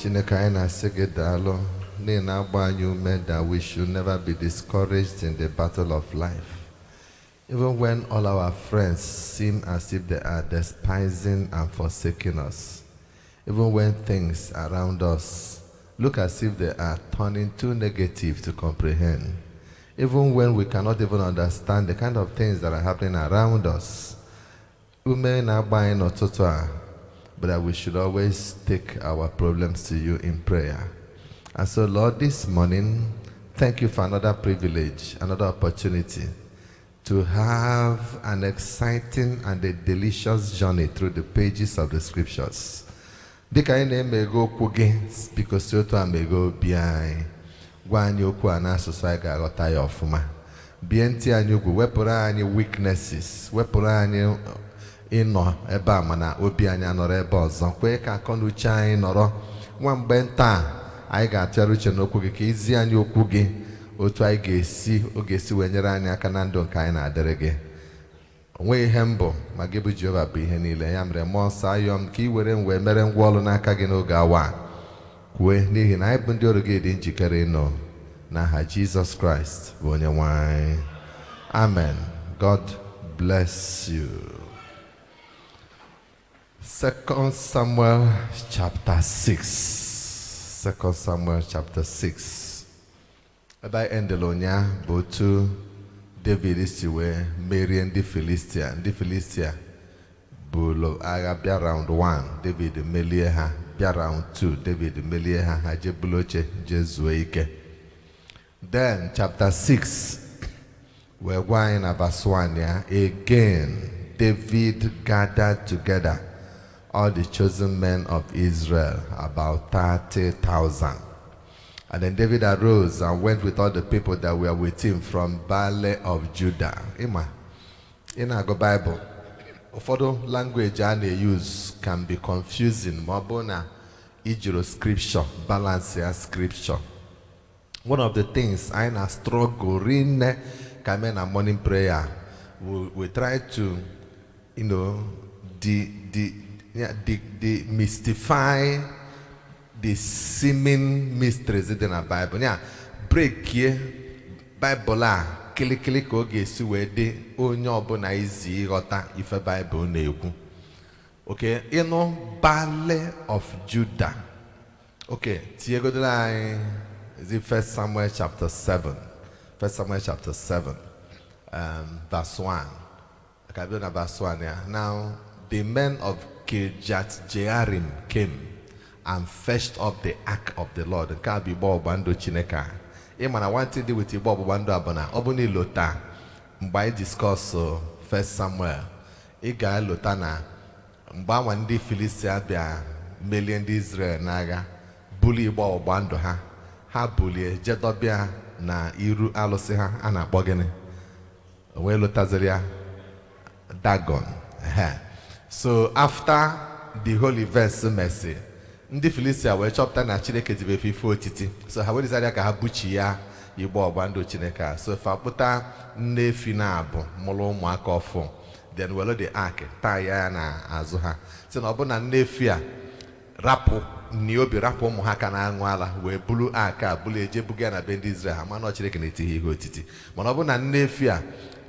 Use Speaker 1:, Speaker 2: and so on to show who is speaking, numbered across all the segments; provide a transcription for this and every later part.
Speaker 1: Chinekaina Segedalo, Nina Banyu, that we should never be discouraged in the battle of life. Even when all our friends seem as if they are despising and forsaking us. Even when things around us look as if they are turning too negative to comprehend. Even when we cannot even understand the kind of things that are happening around us. We may not buy no total, but that we should always take our problems to you in prayer. And so, Lord, this morning, thank you for another privilege, another opportunity to have an exciting and a delicious journey through the pages of the scriptures. Dika ine mego kuge because yoto amego biai gwanyo ku anasusu anyị ga-aghọta ya ọfụma. Bie ntị anyị ugwu, wepụrụ anyị weaknesses, wepụrụ anyị ịnọ ebe a mana obi anyị anọrọ ebe ọzọ. Kwee ka akọ na uche anyị nọrọ. Nwa mgbe nta anyị ga-atụgharị uche n'okwu gị ka izi anyị okwu gị otu anyị ga-esi wee nyere anyị aka na ndụ nke anyị na-adịrị gị. Onwe ihe mbụ ma gị bụ Jehova bụ ihe niile. Ya mere mmụọ nsọ ayọ m ka ị were m wee mere ngwa ọrụ n'aka gị n'oge awa. Kwue n'ihi na anyị bụ ndị ọrụ gị dị njikere ịnọ n'aha Jesus Christ bụ onye nwe anyị. Amen. God bless you. 2 Samuel chapter 6. 2 Samuel chapter 6. Ebe anyị endela ụnya bụ otu David si wee merie ndị Filistia. Ndị Filistia bụrụ agha bịa round 1, David melie ha. Bịa round 2, David melie ha. Ha je bulu oche je zuo ike. Then chapter 6 wee gwa anyị na verse 1 ya. Again David gathered together all the chosen men of Israel, about 30,000. And then David arose and went with all the people that were with him from Baale of Judah. Ima, in our Bible, the language I use can be confusing. Mabona ijiro scripture, balance your scripture. One of the things I na struggle in a morning prayer, we try to, demystify the seeming mysteries in the Bible. Yeah, break here Bible kili ka ọ ga-esi wee dị onye ọbụla izi ịghọta ife Bible na-ekwu. Okay, Baale of Judah. Okay, tiegodela anyị is it 1 Samuel chapter 7. 1 Samuel chapter 7, verse 1. Okay, verse 1 here. Now, the men of Kirjat Jearim came and fetched up the ark of the Lord. Nke a bụ igbe ọgbụgba ndụ Chineke. Ịmana one thing with igbe ọgbụgba ndụ abụna ọ bụ na ịlota mgbe anyị discuss 1 Samuel, ị ga-elota na mgbe anwa ndị Filistia bịa melie ndị Israel n'agha, bulie igbe ọgbụgba ndụ ha bulie jedobịa na iru alụsị ha a na-akpọ gịnị? Wee lotaziri ya Dagon. So after the whole events mercy, ndị Filistia wee chọpụta na Chineke ji efe ife otiti. So ha wee desire ka ha buchi ya igbe ọgba ndụ Chineke. So fa kpụta nne efi na abụ mụrụ ụmụaka ọfụ. Then welo the ark taa ya na azụ ha. So na ọ bụ na nne efi a rapụ n'obi rapụ ụmụ ha ka na-aṅụ ala wee bulu ark a bulu eje buga na be ndị Israel. Ha mana Chineke na-etighi ihe otiti. Mana ọ bụ na nne efi a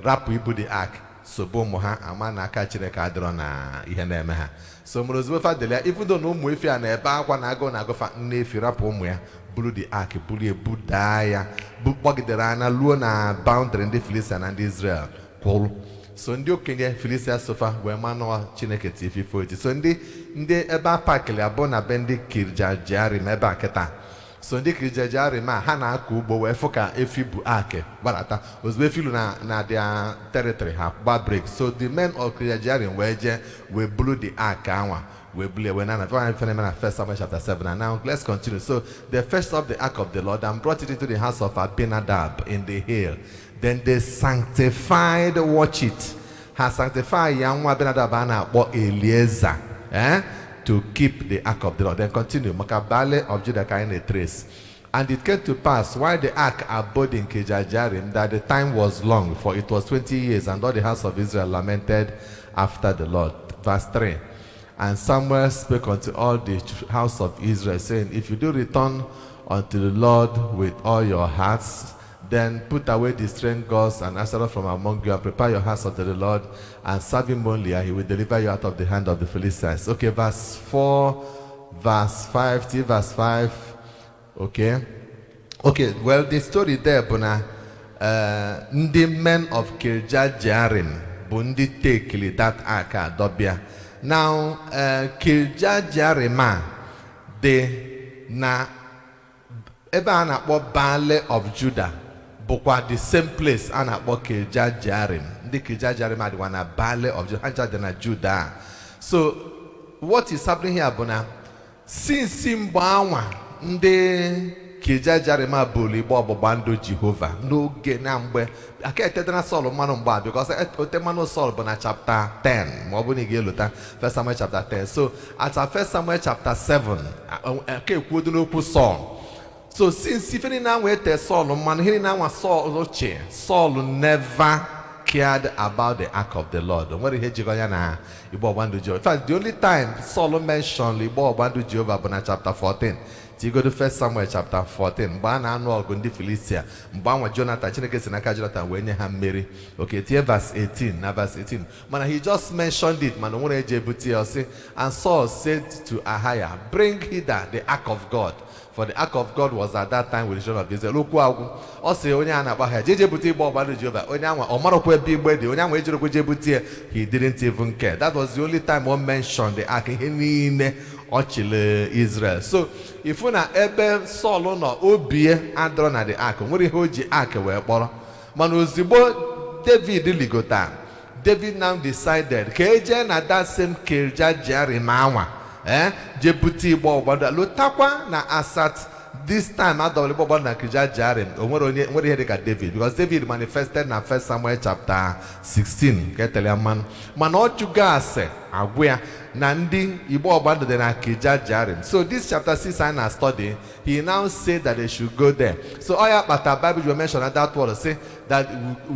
Speaker 1: rapụ ibu the ark sobo ụmụ ha ama na aka Chineke adịrọ na ihe na-eme ha. So mrozwe fadelia even though na ụmụ efi a na-ebe akwa na agụ na agụfa nne efi rapụ ụmụ ya bulu the ark bulu ebu daa ya kpọgidere anya luo na boundary ndị Filistia na ndị Israel kwụrụ. So ndị okenye Filistia sofa wee manụ Chineke ti ife oti. So ndị ebe a pakili abụọ na be ndị Kirjat Jearim ebe a kịta. So ndị Kirjat Jearim a ha na-akọ ugbo wee fụ ka efi bu ark gbarata ozugbo efi lu na their territory ha gba break. So the men of Kirjat Jearim wee je wee bulu the ark anwa wee bulu wee na 1 Samuel chapter 7. And now let's continue. So they fetched up the ark of the Lord and brought it into the house of Abinadab in the hill. Then they sanctified, watch it. Ha sanctify young Abinadab a na-akpọ Eliezer to keep the ark of the Lord. Then continue. Baale of Judah kind of trace. And it came to pass while the ark abode in Kirjat Jearim that the time was long, for it was 20 years, and all the house of Israel lamented after the Lord. Verse 3. And Samuel spake unto all the house of Israel, saying, If you do return unto the Lord with all your hearts, then put away the strange gods and Asherah from among you, and prepare your hearts unto the Lord, and serve him only, and he will deliver you out of the hand of the Philistines. Okay, verse 4, verse 5, till verse 5. Okay. Okay, well, the story there, Bona, the men of Kirjath Jearim, Bundi take that aka dobia. Now, Kirjath Jearim, they na ebe a na-akpọ Baale of Judah, bụkwa the same place a na-akpọ Kirjath Jearim. Ndị Kirjath Jearim adịkwa na Baale of Judah, ha dị na Judah. So, what is happening here, Bona? Since mgbe anwa ndị Kirjath Jearim bụrụ igbe ọgbụgba ndụ Jehova n'oge na mgbe aka etedena Saul mmanụ mgbe a, because ote mmanụ Saul bụ na chapter 10 ma ọ bụ na ị ga-elota 1 Samuel chapter 10. So at 1 Samuel chapter 7 aka ekwuodo n'okwu Saul. So since ife na wee te Saul mmanụ ihe na nwa Saul ochie, Saul never cared about the ark of the Lord. Nwere ihe jikọ ya na igbe ọgbụgba ndụ Jehova. In fact, the only time Saul mentioned igbe ọgbụgba ndụ Jehova bụ na chapter 14. So you go to 1 Samuel chapter 14. Mgbe na anụ ọgụ ndị Filistia, mgbe anwa Jonathan, Chineke si n'aka Jonathan wee nye ha mmeri. Okay, tie verse 18. Na verse 18. Mana he just mentioned it. Mana nwere eje ebute ya ọsị. And Saul said to Ahiah, Bring hither the ark of God. For the ark of God was at that time with the children of Israel. Okwu agwụ. Ọ sị onye a na-akpọ ha jeje bute igbe ọgbụgba ndụ Jehova. Onye anwa ọ marakwa ebe igbe dị. Onye anwa ejirokwa je bute ya. He didn't even care. That was the only time one mentioned the ark. Ihe niile ọchịle Israel. So if na ebe Saul nọ obie adọrọ na the ark, nwere ihe o ji ark wee kpọrọ. Mana ozigbo David ligota, David now decided ka eje na that same Kirjath Jearim anwa je bute igbe ọgbụgba ndụ lotakwa na Asat. This time adọrọ igbe ọgbụgba ndụ na Kirjath Jearim, nwere ihe dịka David, because David manifested na 1 Samuel chapter 16 ka etele ya mmanụ. Mana ọ chụgo ase agwụ ya na ndị igbe ọgbụgba ndụ dị na Kirjath Jearim. So this chapter 6 I na study, he now said that they should go there. So all ya kpata Bible you mention that word say that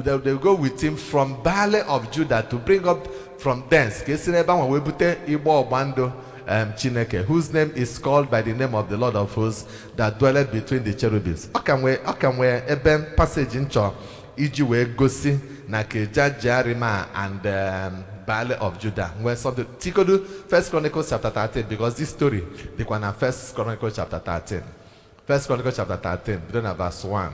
Speaker 1: they will go with him from Baale of Judah to bring up from thence ka esi n'ebe ahụ wee bute igbe ọgbụgba ndụ Chineke, whose name is called by the name of the Lord of hosts, that dwelleth between the cherubims. Okamwe ebe passage nchọ iji wee gosi na Kirjath Jearim and Baale of Judah. Where something tikodu 1 Chronicles chapter 13, because this story they can 1 Chronicles chapter 13. 1 Chronicles chapter 13, beginning at verse 1.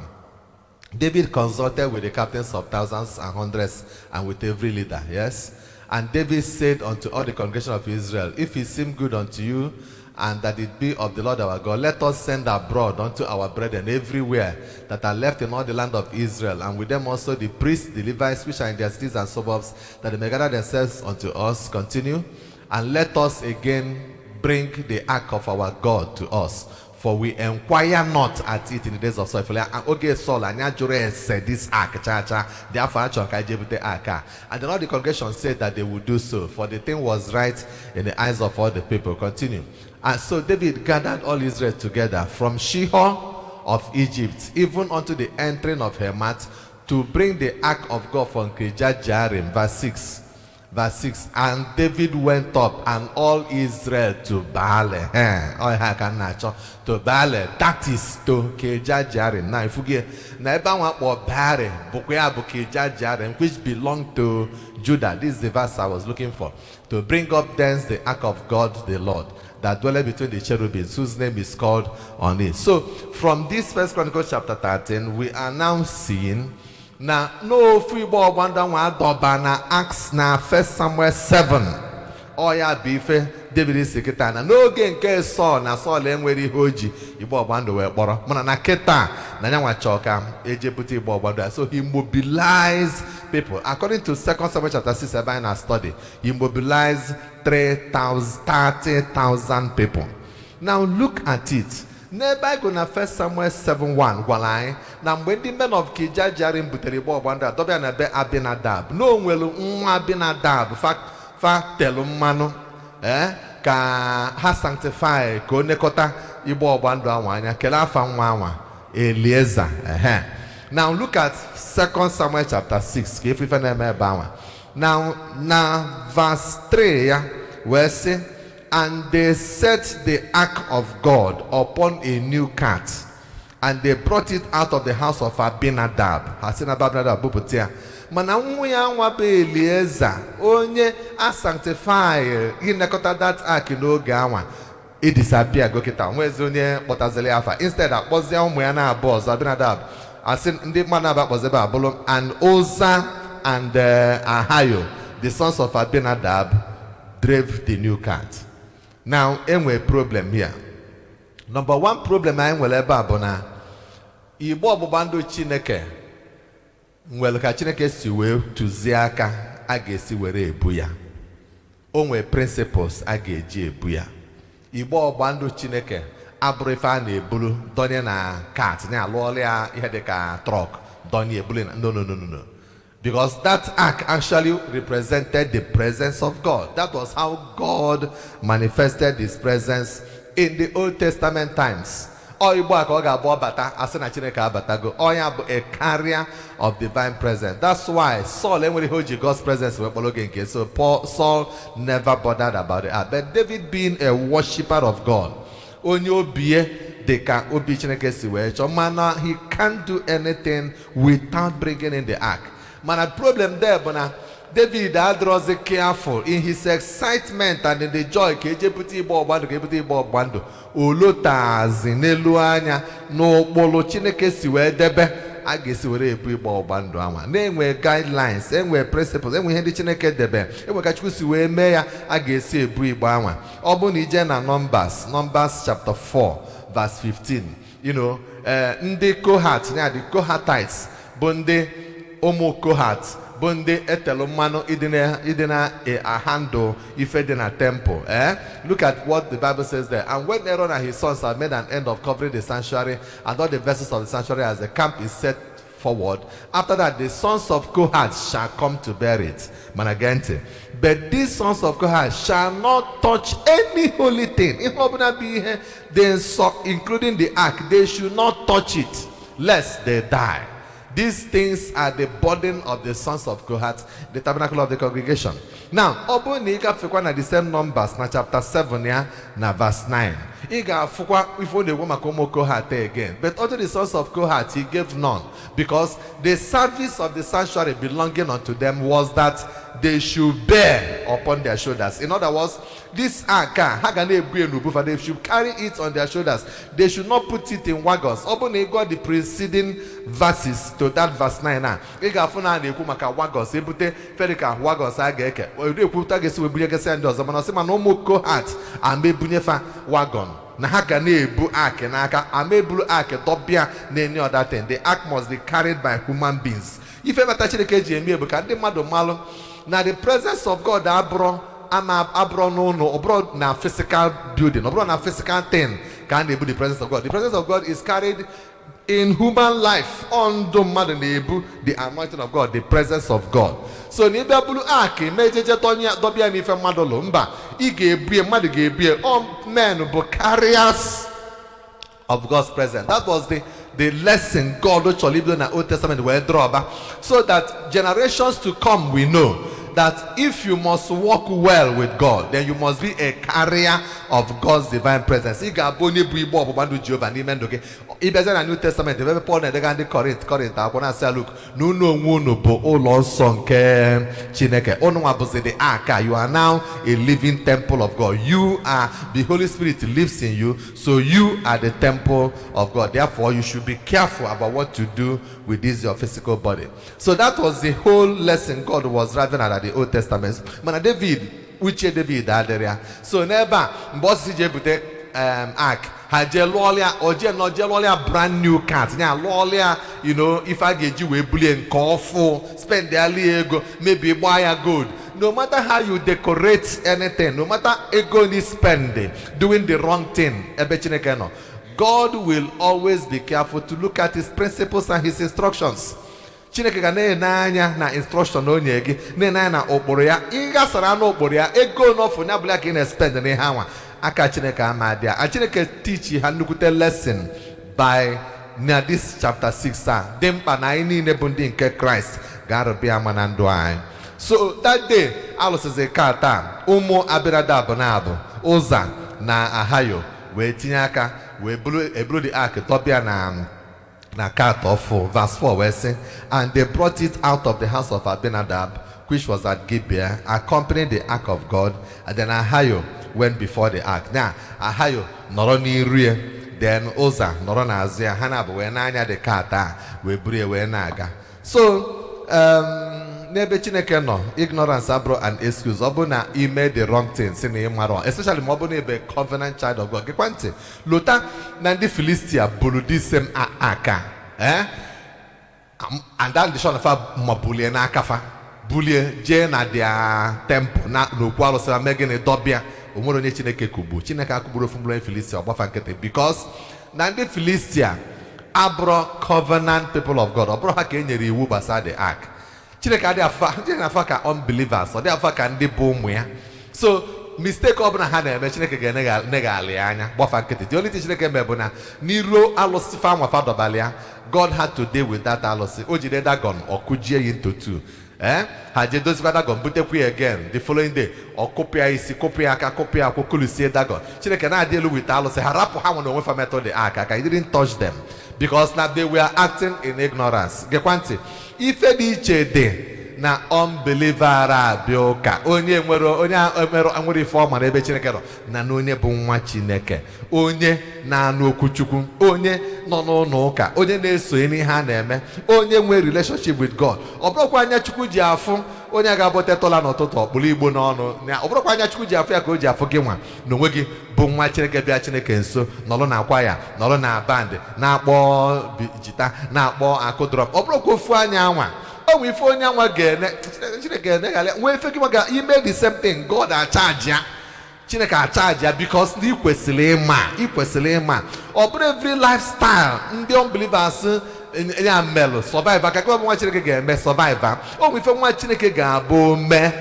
Speaker 1: David consulted with the captains of thousands and hundreds and with every leader. Yes. And David said unto all the congregation of Israel, If it seem good unto you, and that it be of the Lord our God, let us send abroad unto our brethren everywhere that are left in all the land of Israel, and with them also the priests, the Levites, which are in their cities and suburbs, that they may gather themselves unto us. Continue. And let us again bring the ark of our God to us. For we inquire not at it in the days of Saul. Okay, Saul, and said this ark, therefore, ark. And then all the congregation said that they would do so, for the thing was right in the eyes of all the people. Continue. And so David gathered all Israel together from Shihor of Egypt, even unto the entering of Hamath, to bring the ark of God from Kirjath Jearim. Verse 6. Verse 6, and David went up and all Israel to Baale. To Baale, that is to Kirjath Jearim. Now, if you get Baale, Kirjath Jearim, which belonged to Judah. This is the verse I was looking for. To bring up thence the ark of God the Lord, that dwelleth between the cherubims, whose name is called on it. So, from this 1 Chronicles chapter 13, we are now seeing na no free ball wonder one doba na Acts na 1 Samuel 7. Oya bife David seketa na n'oge nke Saul na Saul enwere ihe oji igbo ọgbando wee kpọrọ mana na keta na nyanwa choka ejepụta igbo ọgbando. So he mobilized people. According to 2 Samuel chapter 6 I study, he mobilized 30,000 people. Now look at it. N'ebe go na 1 Samuel 7:1 gwara anyị na mgbe ndị men of Kirjath Jearim butere igbe ọgbando adọbịa na ebe Abinadab na onwelu nwa Abinadab fa telu mmanụ ka ha sanctify ka o nekọta igbe ọgbando ahụ anya kele afa nwa anwa Elieza. Now look at 2 Samuel chapter 6 ka ife na-eme ebe ahụ. Now na verse 3 ya wee sị And they set the ark of God upon a new cart, and they brought it out of the house of Abinadab. Mana nwa ya nwa bụ Elieza, onye a sanctify inekọta that ark n'oge anwa, it disappear go kita. Nwezi onye kpọtazili afa. Instead akpọzie ụmụ ya na abụọ ọzọ Abinadab. Asị ndị mmadụ abụọ akpọzebe abụlụ, and Uzzah and Ahio, the sons of Abinadab, drove the new cart. Now, enwe problem here. Number one problem I nwere ebe a bụ na Igbo ọgbụgba ndụ Chineke nwere ka Chineke si wee tụzie aka a ga-esi were ebu ya. O nwere principles a ga-eji ebu ya. Igbo ọgbụgba ndụ Chineke abụrụ ife a na-eburu donye na cart na-alụọla ya ihe dịka truck donye ebulu na no. Because that ark actually represented the presence of God. That was how God manifested his presence in the Old Testament times. A carrier of divine presence. That's why Saul, God's presence, so Saul never bothered about it. But David, being a worshipper of God, he can't do anything without bringing in the ark. Man, a problem there, but David was careful in his excitement and in the joy. Olota zineluanya no bolo Chineke siwe debe agesi were ebu igbo ọgbandụ anwa na-enwe guidelines, enwe principles, enwe ihe ndị Chineke debe, enwe ka Chukwu siwe mee ya agesi ebu igbo anwa. Ọ bụ na ije na Numbers chapter 4 verse 15, ndị Kohat, the Kohatites bụ ndị ụmụ Kohat, bụ ndị etelu mmanụ idina a handle ife dị na temple. Look at what the Bible says there. And when Aaron and his sons have made an end of covering the sanctuary and all the vessels of the sanctuary as the camp is set forward, after that the sons of Kohath shall come to bear it. Managente. But these sons of Kohath shall not touch any holy thing, including the ark. They should not touch it, lest they die. These things are the burden of the sons of Kohath, the tabernacle of the congregation. Now, Obu Nika Fukwa the same Numbers, na chapter 7, na verse 9. Iga Fukwa, if only woman Komo Kohath again. But unto the sons of Kohath, he gave none, because the service of the sanctuary belonging unto them was that they should bear upon their shoulders. In other words, this ark, they should carry it on their shoulders. They should not put it in wagons. Open got the preceding verses to that verse 9. Wagons, wagons wagon. Na ha ga na-ebu ark n'aka, amebulu ark dobia na any other thing. The ark must be carried by human beings. If ever Chineke ji eme bụ ka ndị mmadụ malụ na the presence of God abro na physical building, abro na physical thing can be the presence of God. The presence of God is carried in human life. On the anointing of God, the presence of God. So nibabulu aki mejeje dobia ni fe madolo mba igebie madu gebie all men be carriers of God's presence. That was the lesson God which lived in the Old Testament were draw, so that generations to come we know that if you must walk well with God, then you must be a carrier of God's divine presence. If you in the New Testament, if Paul and the Corinth, I want to say, look, no, bo all song Chineke. The ark, you are now a living temple of God. You are the Holy Spirit lives in you, so you are the temple of God. Therefore, you should be careful about what to do with this your physical body. So that was the whole lesson God was driving at the Old Testament. Man, David, which David area. So never boss ark. Brand new cat. If I get you a bullion call for spend their ego, maybe buy a good. No matter how you decorate anything, no matter ego is spending, doing the wrong thing, God will always be careful to look at his principles and his instructions. Chineke ga na-anya na instruction onye gị na-anya na okporo ya ịgasara na okporo ya ego n'ofu nya bụla ka ị na-spend n'ihe anwa aka Chineke ama dia. And Chineke teach ha nnukwu lesson by na this chapter 6 dị mkpa na anyị niile bụ ndị nke Christ ga-arụbịa ama na ndụ anyị. So that day alụsịzi ka taa ụmụ Abinadab na abụ Uza na Ahayo wee tinye aka wee eburu the ark tọbịa na cart of verse 4 wee sị, and they brought it out of the house of Abinadab, which was at Gibeah, accompanying the ark of God, and then Ahayo went before the ark. Now Ahayo nọrọ n'iru ya, then Uza nọrọ n'azụ ya, ha na-abụ wee n'anya the cart a wee buru ya wee na-aga. So n'ebe Chineke nọ, ignorance abụrụ an excuse. Ọ bụ na ime the wrong thing si na ịmara, especially ma ọ bụ na ebe covenant child of God. Gekwa ntị, lota na ndị Filistia buru the same aka, and that the shon of ma bulie n'aka fa, bulie jee na their temple na n'okwu alụsị na megịnị dọbịa. O nwere onye Chineke kugbu. Chineke akụgburu ofu mgburu Filistia ọgbafa nkịtị, because na ndị Filistia abụrụ covenant people of God. Ọ bụrụ ha ka e nyere iwu gbasara the ark. Chineke adị afa ka unbelievers, ọ dị afa ka ndị bụ ụmụ ya. So mistake ọ bụla ha na-eme, Chineke ga-eneghalị anya gbafa nkịtị. The only thing Chineke mee bụ na n'iro alụsị fa nwafa dọbalị ya, God had to deal with that alụsị. O jide Dagon ọ kụjie ya into two. Ha je dozikwa Dagon butekwu ya again the following day, ọ kụpụ ya isi, kụpụ ya aka, kụpụ ya akwụ, kụlusie Dagon. Chineke na-adị elu with alụsị, ha rapụ ha nwere onwe fa metụ the ark aka. He didn't touch them because now they were acting in ignorance. Gekwa ntị, ife dị iche dị na unbeliever abịa ụka, onye nwere ife ọma n'ebe Chineke nọ, na onye bụ nwa Chineke, onye na-anụ okwu Chukwu, onye nọ n'ụlọ ụka, onye na-esonye n'ihe a na-eme, onye nwere relationship with God. Ọ bụrụkwa anya Chukwu ji afụ onye ga-abọtetụla n'ụtụtụ ọkpụrụ Igbo n'ọnụ, ọ bụrụkwa anya Chukwu ji afụ ya ka o ji afụ gị nwa na onwe gị bụ nwa Chineke bịa Chineke nso, nọrọ na kwaya, nọrọ na band, na-akpọ jita, na-akpọ akụdrọm. Ọ bụrụkwa ofu anya nwa, o nwere ife onye nwa ga-ene, Chineke ene nwee ife gị ga ime the same thing, God acharge ya, Chineke acharge ya, because ị kwesịrị ịma. Ọ bụrụ every lifestyle ndị unbelievers ya melụ survive ka kwa nwa Chineke ga-eme survive. O nwere ife nwa Chineke ga-abụ mee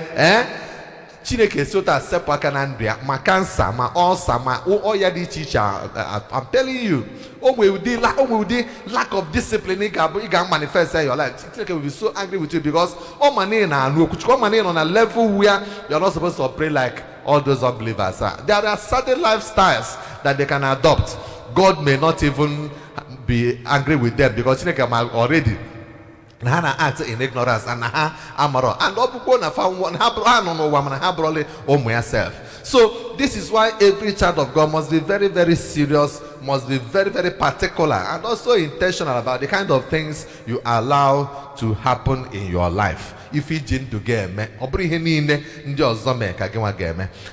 Speaker 1: Chineke esi ụta sepụ aka na ndụ ya, ma kansa, ma ọlsa, ma ọya dị iche iche. I'm telling you, o nwere ụdị lack of discipline ị ga-manifest in your life. Chineke will be so angry with you because ọ ma na ị na-anụ okwu Chukwu, ọ ma na ị nọ na level where you're not supposed to pray like all those unbelievers are. There are certain lifestyles that they can adopt. God may not even be angry with them because Chineke already na ha act in ignorance and ha amaro and ọbụkwo na fa ha nọ n'ụwa mana ha bụrụli ụmụ ya self. So this is why every child of God must be very, very serious, must be very, very particular and also intentional about the kind of things you allow to happen in your life. If you didn't game,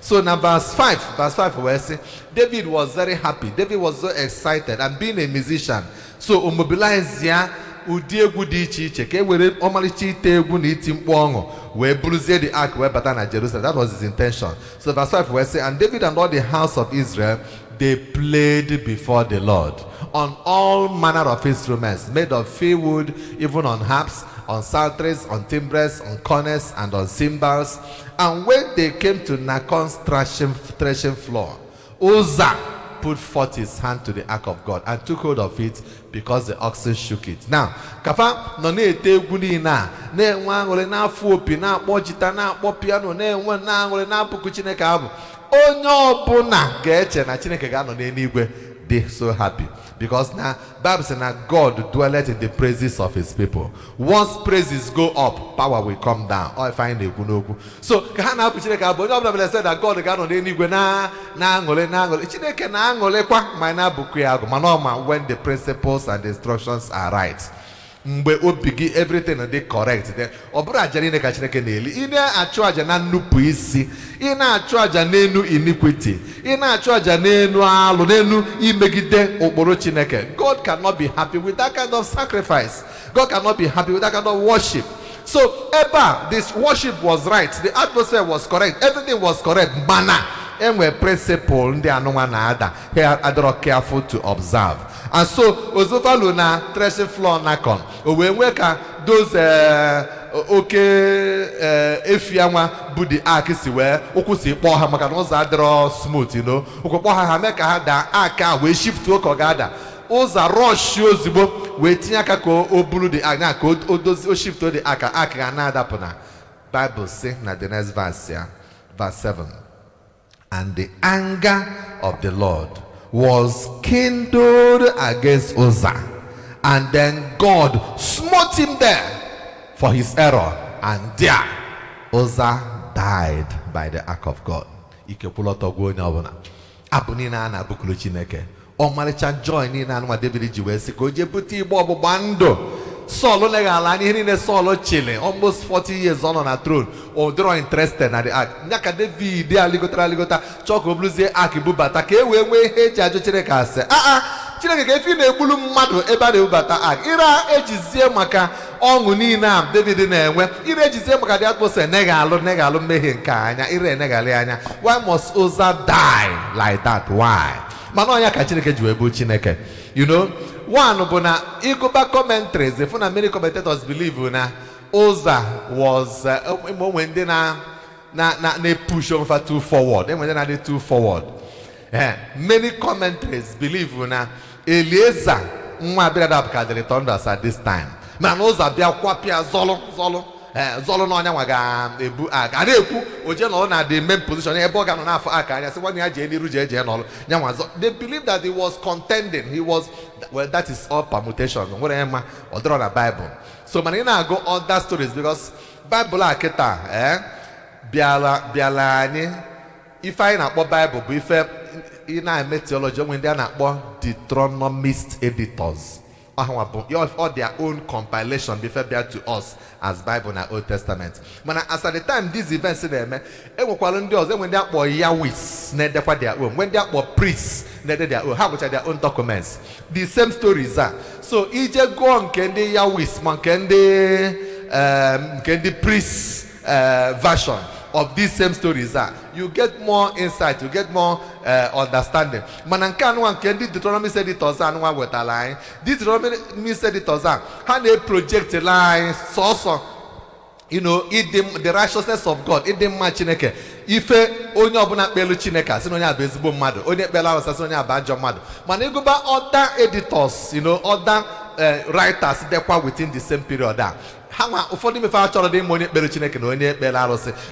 Speaker 1: so now verse 5 where say David was very happy. David was so excited, and being a musician, so mobilize ya ụdị egwu dị iche iche ka e were ọmalịcha ite egwu na iti mkpu ọṅụ wee buruzie the ark wee bata na Jerusalem. That was his intention. So verse 5 where say, and David and all the house of Israel, they played before the Lord on all manner of instruments made of fir wood, even on harps, on psalteries, on timbrels, on cornets, and on cymbals. And when they came to Nacon's threshing floor, Uzzah put forth his hand to the ark of God and took hold of it because the oxen shook it. Now, kafa no na-ete egwu niile a na-enwe aṅụrị na-afụ opi na-akpọ jita na-akpọ piano na-enwe na-aṅụrị na-abụkụ Chineke abụ. Onye ọbụla ga-eche na Chineke ga-anọ n'eluigwe dị so happy because now Bible says now God dwelleth in the praises of his people. Once praises go up, power will come down. Or find a gunogu. So ka na Chineke abụ onye ọbụla said that God ga-anọ n'eluigwe na aṅụrị Chineke na aṅụrịkwa ma na abụkụ ya agụ mana ọma when the principles and the instructions are right. Mgbe obi gị everything dị correct, then ọ bụrụ aja niile ka Chineke na-eli. Ị na-achụ aja na nnupụ isi, ị na-achụ aja n'enu iniquity, ị na-achụ aja n'enu alụ, n'enu imegide ụkpụrụ Chineke. God cannot be happy with that kind of sacrifice. God cannot be happy with that kind of worship. So ever this worship was right, the atmosphere was correct, everything was correct. Mana enwe principle ndị anụnwa na-ada, here adọrọ careful to observe. And so ozovalu na threshing floor nakon o wee nwee ka those efianwa bụ the ark si wee ụkwụ si kpọọ ha maka na ụzọ adịrọ smooth, you know, ụkwụ kpọọ ha mee ka ha daa ark a wee shift ka ọ ga-ada ụzọ rush ozugbo wee tinye aka ka o buru the ark na ka o dozi o shift the ark ga na-adapụ na Bible say na the next verse ya verse 7. And the anger of the Lord was kindled against Uzzah. And then God smote him there for his error. And there, Uzzah died by the ark of God. Joy David Saul Saul chilling, almost 40 years on a throne. Or draw interested at the ark. Nyaka David, they ligota, Choko Blues, Akibu Batake, we hate Jajuchekase. If you know Madu, Ebade Ubata ark, Ira Ejizie Maka, Ongunina, David in a way, Ira Ejizie Maka, that was a negalo mehin kanya, Ira negaliana. Why must Uzzah die like that? Why? Manoya Kachineke Juebu Chineke. You know? One bona Iguba commentaries, if many commentators believe Uzzah was when they na push over too forward. Then when they too forward. Many commentaries believe Eliezer thunders at this time. Man Uzzah be a kwapia zolo. Zolo no anya waga ebu aka adeku oje no na the main position e boga no na afọ aka anya se wani aje ni ruje eje no nya they believe that he was contending. He was, well, that is all permutation what am I or na Bible. So man na go other stories because Bible aketa biala ani if I na akpọ Bible bụ ife ina eme theology when they na akpọ Deuteronomist editors. You have all their own compilation before there to us as Bible and Old Testament. But as at the time these events in them, when they are Yahwehs, their own. When they are priests, their own. How much are their own documents? The same stories are. So each go on can the Yahwehs, can the priests version of these same stories are. You get more insight, you get more understanding. Manankan one can do Deuteronomy said it was an one with a line. This Deuteronomy said it was how they project a line, so you know, the righteousness of God, it didn't match Chineke. If only abuna belu Chineke, so only a baseball mad, only bella was only a badger mad. Man, you go back other editors, you know, other writers, they were within the same period.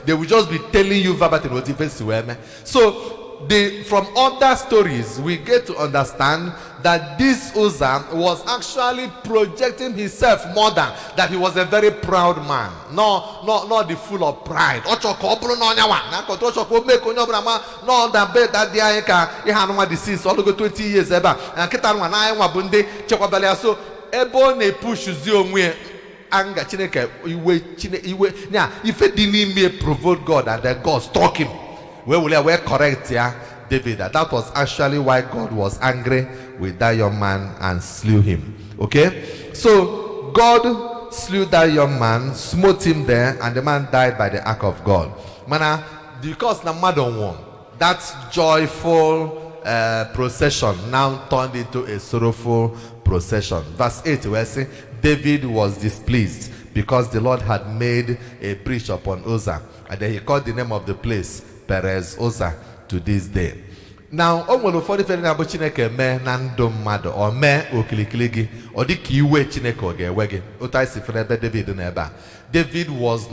Speaker 1: They will just be telling you verbatim what events were. So from other stories we get to understand that this Uzzah was actually projecting himself more than that. He was a very proud man, not the full of pride. No, that bet that the Hanoma deceased all go 20 years ever and so Ebone pushes you anger Chineke iwe now if it didn't provoke God and then God struck him, where will I correct David that was actually why God was angry with that young man and slew him. Okay, so God slew that young man, smote him there, and the man died by the ark of God. Mana because the madon won, that joyful procession now turned into a sorrowful procession. Verse 8 we see David was displeased because the Lord had made a breach upon Uzzah, and then he called the name of the place Perez Uzzah to this day. Now, onwere ụfọdụ ife na-abụ Chineke mee na ndụ mmadụ o mee okilikili gị ọ dị ka iwe Chineke ọ ga-ewe gị. Otu anyị si fere ebe David n'ebe a. David was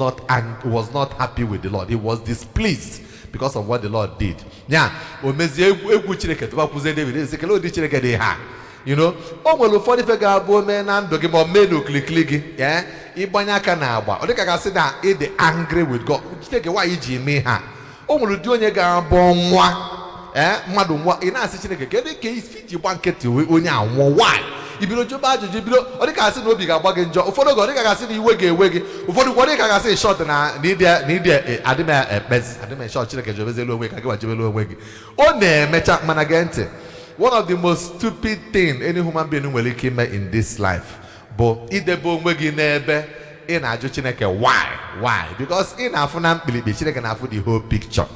Speaker 1: not happy with the Lord. He was displeased because of what the Lord did. Yeah, o mezie egwu Chineke tụbakwuzie David ezi kele odi Chineke dị ha. You know, onwere ụfọdụ ife ga-abụ mee na ndụ gị ma o mee n'okilikili gị. Yeah, ịgbanye aka na agba. Ọ dị ka gasị na ị dị angry with God. Chineke why iji mee ha? Onwere ụdị onye ga-abụ nwa mmadụ nwa ị na-asị Chineke kedu ka isi ji gba nkịtị onye anwụọ why ibiro jụba ajụjụ ibiro ọ dị ka asị na obi ga-agba gị njọ ụfọdụ oge ọ dị ka gasị na iwe ga-ewe gị ụfọdụ ọ dị ka gasị shọt na ịdị adịm shọt Chineke jebezelu onwe ka gị wajebelu onwe gị ọ na-emecha mana gee ntị. One of the most stupid thing any human being nwere ike ime in this life bụ idebe onwe gị n'ebe ị na-ajụ Chineke why because ị na-afụ na mkpirikpi Chineke na-afụ the whole picture.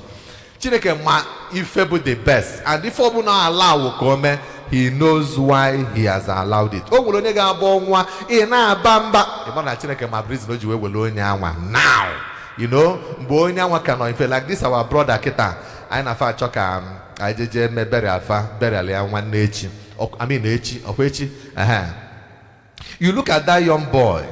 Speaker 1: Chineke ma ife bụ the best, and if ọ bụ na allow ka o mee, he knows why he has allowed it. O nwere onye ga-abụ nwa ị na-aba mba ịma na Chineke ma reason o ji wee were onye anwa now, you know, mgbe onye anwa ka nọ ife like this our brother kịta anyị na-afa achọ ka anyị jeje mee burial ya nwanne echi echi ọkwa echi. You look at that young boy,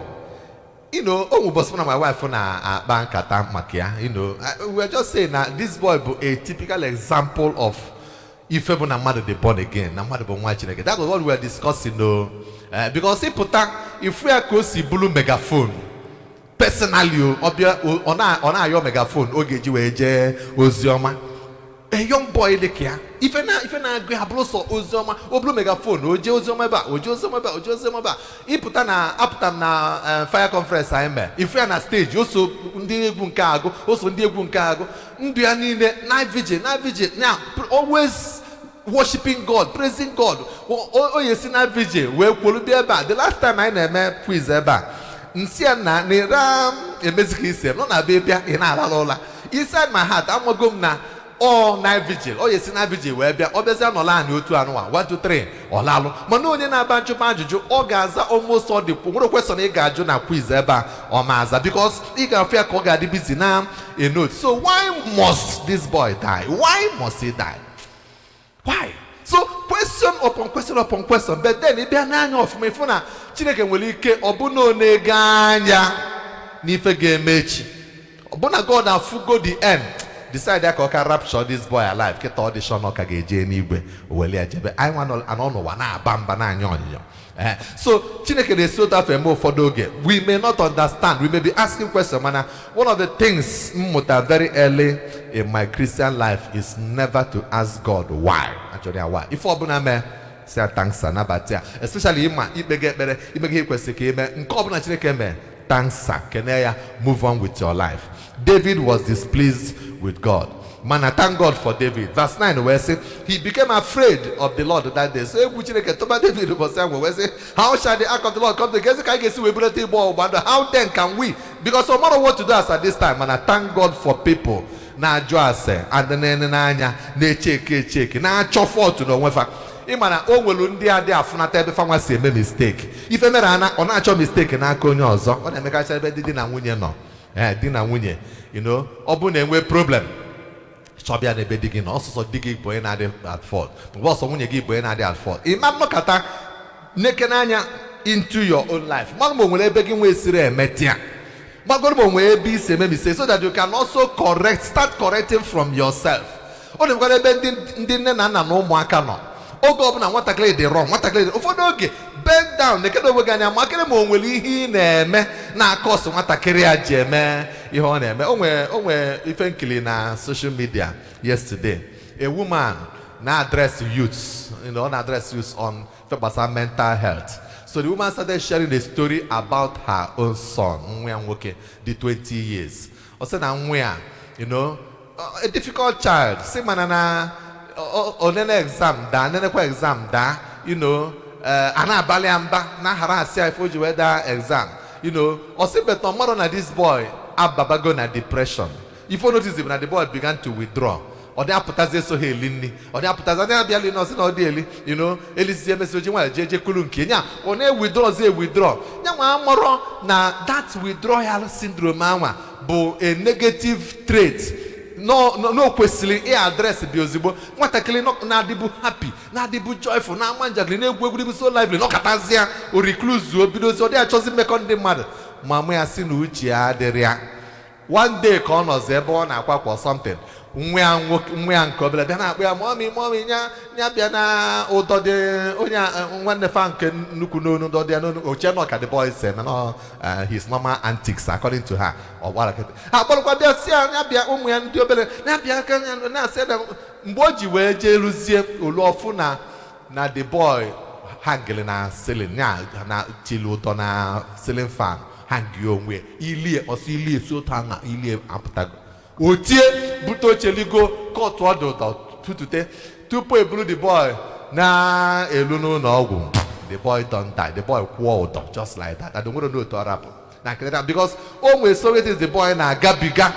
Speaker 1: You know, oh, but my wife on a bank at Makia, you know, we were just saying that this boy is a typical example of if ever na mother they born again, na mother born watching again. That was what we were discussing, though. Because if we are close to blue megaphone, personally, on your megaphone, ogeji weje ozioma. A young boy de kia. If na agree hablo so ozioma, blue megaphone, oje ozioma ba. Iputa na fire conference aime. If we are na stage, also ndi egwu nke ago, Ndu ya niile night vigil. Now always worshiping God, praising God. Oh yes, night vigil. We kwolu bi eba. The last time I na quiz eba. Nsia na ni ram emeziki ise. No na be bia ina alalola. Inside my heart, I'm gom na all night vigil. Oh yes, night vigil. We bia obezi anola ani otu anu 1 2 3 olalo. Mano onye na banjo banjo ogaza almost all the nwere question e ga aju na quiz eba o maza because e ga fear ko ga di busy na a note. So why must this boy die? Why must he die? Why? So question upon question, but then it be an anya of me funa Chineke nwere ike obuna onega anya n'ife ga-emechi. Obuna God na fugo the end. Decide that I can rapture this boy alive. Get audition or kage anyway. I want an wana bamba na nyonyo. So Chineke de so that more for doge. We may not understand. We may be asking questions. One of the things very early in my Christian life is never to ask God why. Actually, why? If obuna me say thanks na batia. Especially ibege question ke me. Nko obuna Chineke me thanks keneya move on with your life. David was displeased with God. Man, I thank God for David. Verse 9, where say he became afraid of the Lord that day. So David was saying, how shall the ark of the Lord come to? How then can we? Because no matter what to do us at this time, and I thank God for people. Na joase and then nanya ne check na chofo to no wefa. Imana o nwelu ndị ade afunata ebe fanwa si eme mistake. Ife mere ana ọ na-achọ mistake na aka onye ọzọ. Ọ na-emeka cha ebe di na nwunye nọ. Di na nwunye, you know, ọ bụ na enwe problem. Chọbịa na ebe di gị nọ, ọsọsọ di gị bụ onye na-adị at fault. Mgbe ọsọ nwunye gị bụ onye na-adị at fault. Ịma nnọkọta neke n'anya into your own life. Mmadụ ma nwere ebe gị nwee siri emetia. Mmadụ ma nwere ebe isi eme mistake so that you can also start correcting from yourself. Ọ na-emekwara ebe ndị nne na nna na ụmụaka nọ. Oge ọbụla nwatakịrị dị wrong, ụfọdụ oge bend down nekede onwe gị anya makịrị ma o nwere ihe ị na-eme na-akọsụ nwatakịrị ya ji eme ihe ọ na-eme. O nwere ife nkili na social media yesterday. A woman na address youths, na address youths on mental health. So the woman started sharing a story about her own son, nwa ya nwoke, the 20 years. O sị na nwa ya, a difficult child. Si mana na onene exam da, ana abali amba na harasi ifo ji weda exam. Osi beto maro na this boy ababago na depression. If you notice na the boy began to withdraw. Ode aputaze so helini. Ode aputaze na biali no si na ode eli, elisi message nwa jeje kulu nke nya. One withdraw. Nya nwa amoro na that withdrawal syndrome anwa bụ a negative trait. No kwesịrị address bi ozigbo nwatakịrị na-adịbu happy na-adịbu joyful na amanjakịrị na-egwu egwu so lively nọkọtazịa o recluse obidozi ọ dị achọzi mmekọ ndị mmadụ ma mụ ya si na uche ya adịrị ya. One day ka ọ nọzi ebe ọ na-akwa kwa something nwa ya nke obere bịa na-akpọ ya mọmị nya bịa na ụdọ dị onye nwanne fa nke nnukwu n'onu ụdọ dị ya n'onu oche nọ ka the boy say na his normal antics according to her ha kpọrọkwa bịa si ya bịa ụmụ ya ndị obere na-abịa aka na-asị na mgbe o ji wee jee rụzie olu ọfụ na the boy hangili na ceiling na chili ụdọ na ceiling fan hangi onwe ilie ọsọ ilie si otu anya ilie apụtago otie bute ocheligo kọtụ ọdụ tutute tupu eburu the boy na elu n'ụlọ ọgwụ. The boy don't die. The boy kwụọ ụdọ just like that. I don't want to know what happened. Na nkele because onwe so it is the boy na agabiga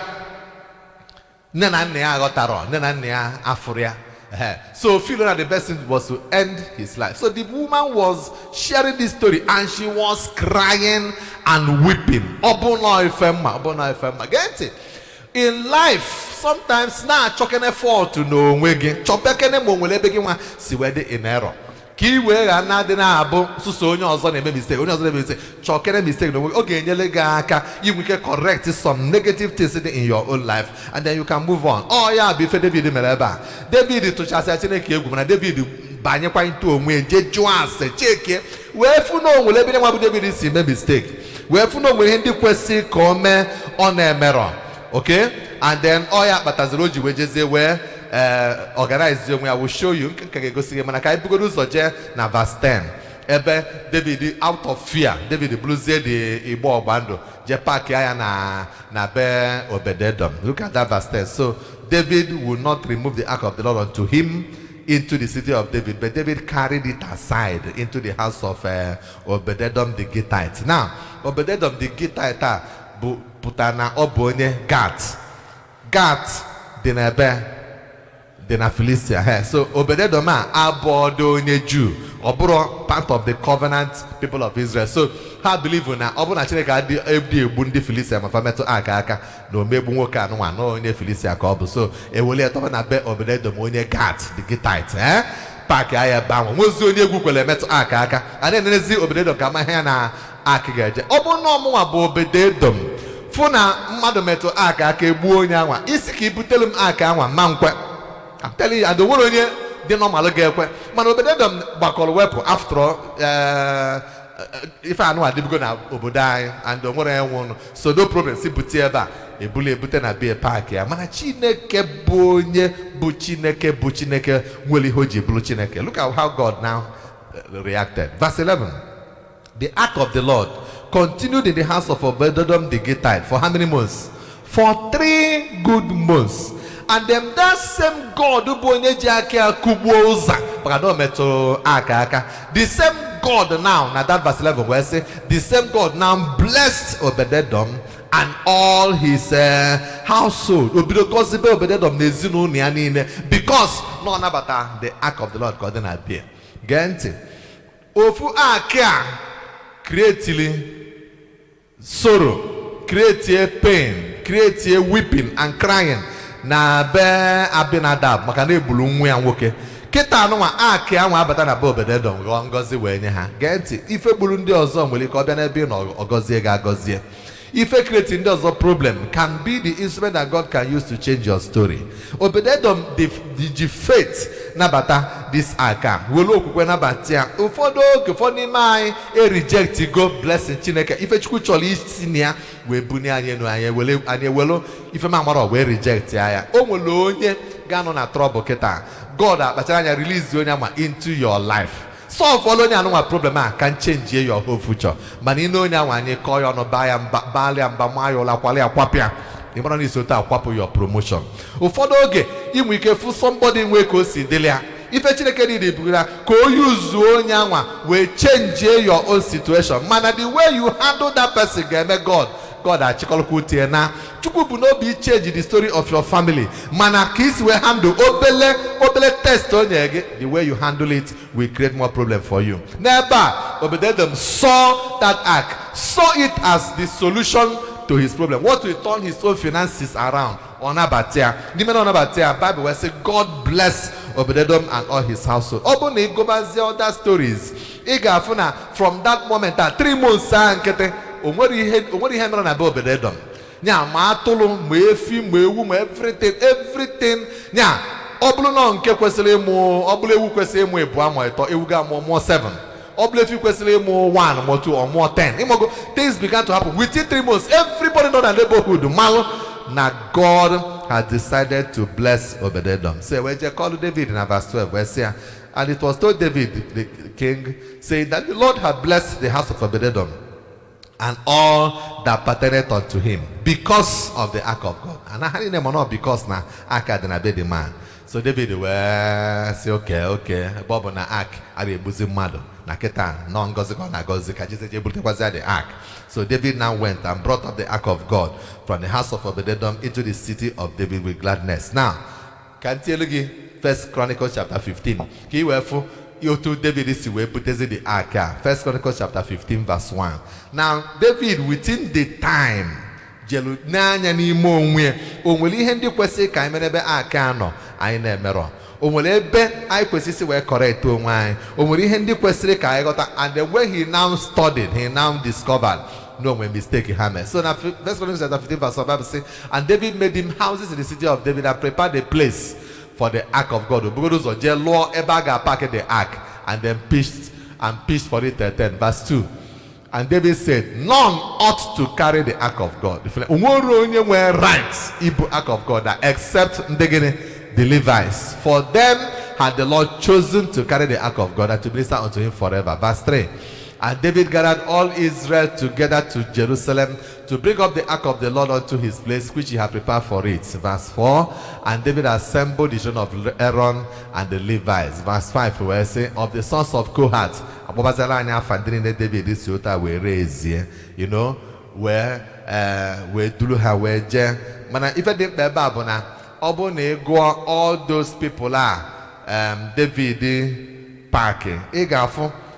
Speaker 1: nne na nna ya aghọtara nne na nna ya afụrụ ya. So feeling that the best thing was to end his life. So the woman was sharing this story and she was crying and weeping. Obuna ifema. Get it? In life, sometimes na chokene fall to no wege. Chopekene mo nwele begi nwa si wede in error. Ki we ga na dị na abụ suso onye ọzọ na-eme mistake, onye ọzọ na-eme mistake, chọkere mistake n'onwe ọ ga-enyere gị aka inwe ike correct some negative things in your own life, and then you can move on. Ya bụ ife David mere ebe a. David tụchasịa Chineke egwu, mana David banyekwa into onwe je jụọ ase cheke wee fụ na onwere ebe nwa bụ David si mee mistake, wee fụ na onwere ihe ndị kwesị ka o mee ọ na-emerọ. Okay, and then ya kpataziri o ji wee jezie wee organize onwe ya. Will show you nke ga-egosi gị, mana ka anyị bugoro ụzọ jee na verse 10 ebe David out of fear, David bluzie the igbo ọgbandụ je park ya na be Obed-Edom. Look at that verse 10. So David will not remove the ark of the Lord unto him into the city of David, but David carried it aside into the house of Obed-Edom the Gittite. Now Obed-Edom the Gittite pụtara na ọ bụ onye Gat dị n'ebe dị na Philistia. So Obed-Edom abụọdo onye Jew, ọ bụrụ part of the covenant people of Israel. So ha believe na ọ bụ na Chineke adị egbu ndị Philistia ma fa metụ aka na omegbu nwoke anụnwa na onye Philistia ka ọ bụ. So eweli etọba na be Obed-Edom onye Gat the Gittite paaki aya banwe nwozi onye egwu kwere metụ aka a na-enenezi Obed-Edom ka amaghị ya na akị ga-eje. Ọ bụ na ọmụnwa bụ Obed-Edom fụ na mmadụ metụ aka egbuo onye anwa, isi ka ibutelu m aka anwa ma nkwe. I'm telling you, and nwere onye dị normal ga-ekwe, mana Obed-Edom gbakọrọ wepụ after ife anụ adịbugo na obodo anyị, and nwere enwụnụ. So no problem, si bute ebe a ebute na bie paaki ya, mana Chineke bụ onye bụ Chineke nwere ihe o ji bụrụ Chineke. Look at how God now reacted. Verse 11. The ark of the Lord continued in the house of Obed-Edom the Gittite for how many months? For 3 good months. And then that same God who bonye jake kubo uza bagado meto aka. The same God now that verse 11 where say the same God now blessed Obed-Edom and all his household. Because no nabata the ark of the Lord God then appear. Gente ofu aka create sorrow, create pain, create weeping and crying. Na be Abinadab maka na ebulu nwa ya nwoke kịta anụnwa akị anwa abata na be Obed-Edom ghọọ ngọzi wee nye ha. Gee ntị, ife gburu ndị ọzọ nwere ike ọ bịa n'ebe na ọgọzie ga-agọzie. Ife create ndị ọzọ problem can be the instrument that God can use to change your story. Obed-Edom the faith nabata this aka welu okwukwe nabata ya. Ụfọdụ oge ụfọdụ n'ime anyị reject go blessing Chineke. Ife Chukwu chọrọ isi na ya wee bunye anyị enu anyị ewelu ife mamara wee reject ya. O nwere onye ga-anọ na trouble kịta, God akpachara anya release onye ama into your life. Solve all onye anụnwa problem can change your whole future. Mana ị na onye anwa anyị kọọ ya ọnụ baalịa mba maa ya ụla kwalịa kwapịa, ị mara na isota akwapụ your promotion. Ụfọdụ oge inwe ike fụ somebody nwee ka o si dịlị ya. Ife Chineke niile bụra ka o yuzuo onye anwa wee change your own situation. Mana the way you handle that person ga-eme God achịkọlọkwa utie na Chukwu bụ n'obi change the story of your family. Mana ka isi wee handle obele test onye gị, the way you handle it will create more problem for you. N'ebe a Obed-Edom saw that ark, saw it as the solution to his problem. What will turn his own finances around. Onabatia. The men Onabatia, Bible will say God bless Obed-Edom and all his household. Obone go back the other stories. Igafuna from that moment 3 months ankete onwere ihe mere na be Obed-Edom. Nya ma atụlụ ma efi ma ewu ma everything. Nya ọbụlụ nọ nke kwesịrị ịmụ, ọbụlụ ewu kwesịrị ịmụ ebu amụ ịtọ, ewu ga amụ 7. Ọbụlụ efi kwesịrị ịmụ 1 or 2 or more 10. Imogo things began to happen within 3 months. Everybody know that neighborhood mal na God had decided to bless Obed-Edom. Say when they called David in verse 12, where say, and it was told David the king, saying that the Lord had blessed the house of Obed-Edom and all that pertained unto him because of the ark of God. And I had in them not because na ark had been the man. So David will say, okay, Bob na ark are a bosom mother. Na keta no ngozi ko na gozi ka Jesus able to the ark. So David now went and brought up the ark of God from the house of Obed-Edom into the city of David with gladness. Now, can you tell you 1 Chronicles chapter 15? Ki wefu you to David is where put the ark. 1 Chronicles chapter 15 verse 1. Now, David within the time jelu n'anya n'ime onwe ihe ndị kwesị ka anyị merebe aka anọ anyị na-emerọ o nwere ebe anyị kwesịrị wee correct onwe anyị, o nwere ihe ndị kwesịrị ka anyị ghọta. And then when he now studied, he now discovered no when mistake he had made. So now 1 Chronicles chapter 15 verse 5 Bible says, and David made him houses in the city of David and prepared a place for the ark of God. The ark, and then pitched for it. 10 verse 2. And David said, none ought to carry the ark of God. Right, ark of God, except the Levites. For them had the Lord chosen to carry the ark of God and to minister unto him forever. Verse 3. And David gathered all Israel together to Jerusalem to bring up the ark of the Lord unto his place, which he had prepared for it. Verse 4. And David assembled the children of Aaron and the Levites. Verse 5, where say, of the sons of Kohath, David is you know, where Duluha, where Je. Mana, if I didn't be Babona, all those people are David parking.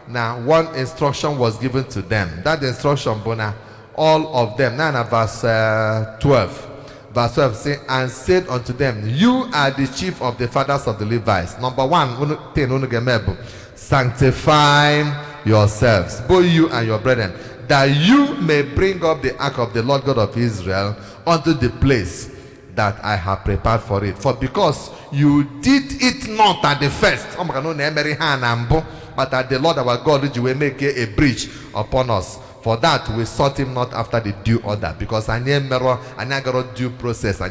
Speaker 1: Now, one instruction was given to them. That instruction, Bona, all of them. Now, verse 12. Verse 12 say, and said unto them, you are the chief of the fathers of the Levites. Number one, sanctify yourselves, both you and your brethren, that you may bring up the ark of the Lord God of Israel unto the place that I have prepared for it. For because you did it not at the first, but that the Lord our God will make a breach upon us. For that we sought him not after the due order, because I got due process. So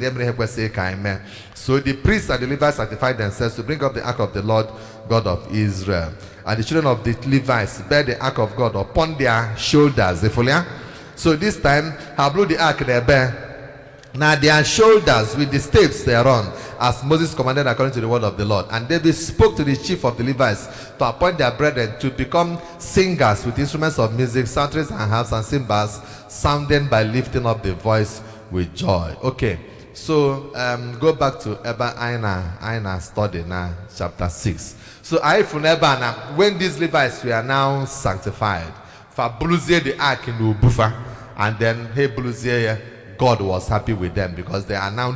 Speaker 1: the priests and the Levites sanctified themselves to bring up the ark of the Lord God of Israel. And the children of the Levites bear the ark of God upon their shoulders. So this time, I blew the ark they bear. Now their shoulders with the staves thereon, as Moses commanded according to the word of the Lord. And David spoke to the chief of the Levites to appoint their brethren to become singers with instruments of music, psalteries and harps and cymbals, sounding by lifting up the voice with joy. Okay, so go back to Eba Aina study now, chapter 6. So when these Levites were now sanctified, for Bluzier the ark in Ubufa, and then hey Bluzier, God was happy with them because they are now